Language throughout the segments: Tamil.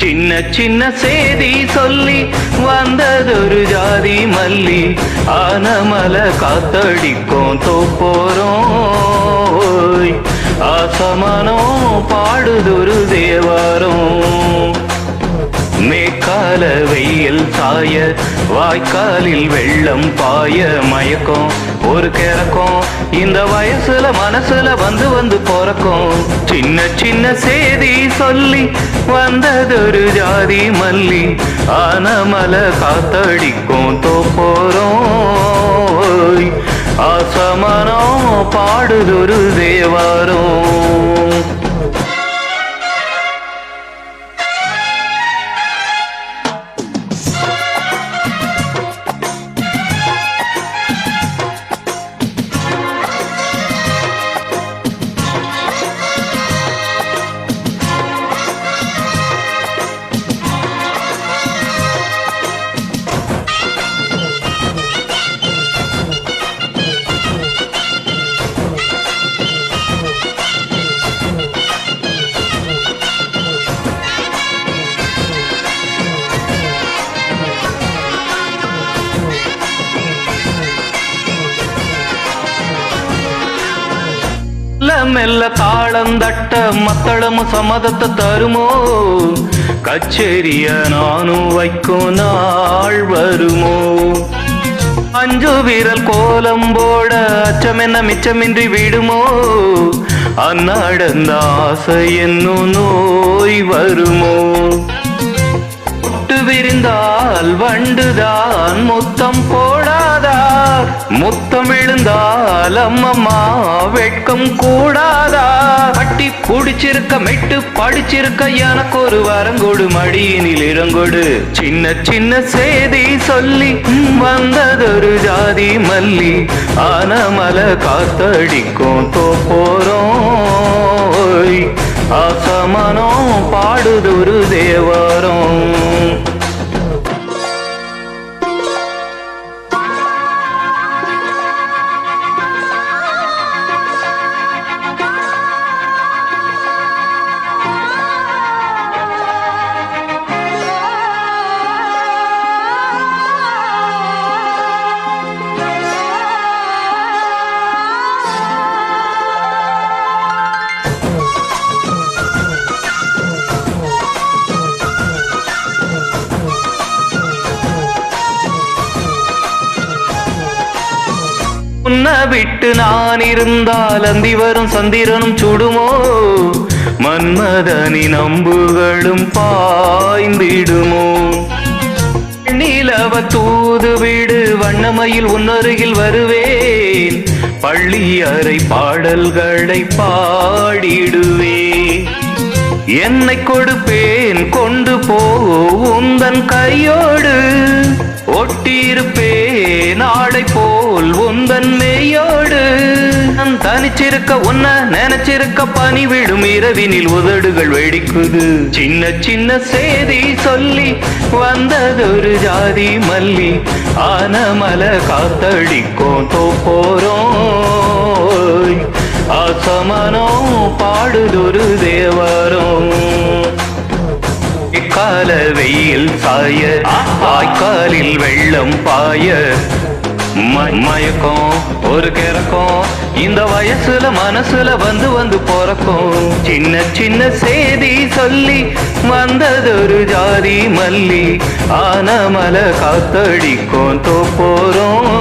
சின்ன சின்ன சேதி சொல்லி வந்ததொரு ஜாதி மல்லி, ஆனமல காத்தடிக்கும் தோப்போறோம், ஆசமனோ பாடுதொரு தேவாரம். மேற்கால வெயில் சாய வாய்க்காலில் வெள்ளம் பாய, மயக்கம் ஒரு கிறக்கம் இந்த வயசுல மனசுல வந்து வந்து போறக்கும். சின்ன சின்ன சேதி சொல்லி வந்ததொரு ஜாதி மல்லி, ஆனமல காத்தடிக்கும் தோப்போறோம், ஆசமனோ பாடுதொரு தேவாரம். மெல்ல தாளம் தட்ட மத்தளமும் சம்மதத்தை தருமோ, கச்சேரிய நானும் வைக்கும் நாள் வருமோ. அஞ்சு வீரல் கோலம் போட அச்சம் என்ன மிச்சமின்றி விடுமோ, அந்நாடந்த ஆசை என்னும் நோய் வருமோ. விரிந்தால் வண்டுதான் முத்தம் போடாதா, முத்தம் விழுந்தால் அம்மம்மா வெட்கம் கூடாதா. கட்டி புடிச்சிருக்க மெட்டு படிச்சிருக்க எனக்கு ஒரு வரங்கொடு, மடியினில் இறங்கொடு. சின்ன சின்ன சேதி சொல்லி வந்ததொரு ஜாதி மல்லி, ஆனமல காத்தடிக்கும் தோப்போறோம், ஆசமனோ பாடுதொரு தேவாரம். உன்னை விட்டு நான் இருந்தால் அந்தி வரும் சந்திரனும் சுடுமோ, மன்மதனின் அம்புகளும் பாய்ந்திடுமோ. நிலவ தூது விடு வண்ணமயில் உன்னருகில் வருவேன், பள்ளி அறை பாடல்களை பாடிடுவேன். என்னை கொடுப்பேன் கொண்டு போ உந்தன் கையோடு, ஒட்டியிருப்பேன் நாளை போல் உந்தன் மெய்யோடு. நான் தனிச்சிருக்க உன்ன நினைச்சிருக்க பனி விடும் இரவினில் உதடுகள் வெடிக்குது. சின்ன சின்ன சேதி சொல்லி வந்ததொரு ஜாதி மல்லி, ஆனமல காத்தடிக்கும் தோப்போறோம், ஆசமனோ பாடுதொரு தேவாரம். கால வெயில் சாய வாய்க்காலில் வெள்ளம் பாய, மயக்கம் ஒரு கிறக்கம் இந்த வயசுல மனசுல வந்து வந்து போறக்கும். சின்ன சின்ன சேதி சொல்லி வந்ததொரு ஜாதி மல்லி, ஆனமல காத்தடிக்கும் தோப்போறோம்,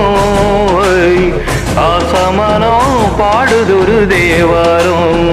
ஆசமனோ பாடுதொரு தேவாரம்.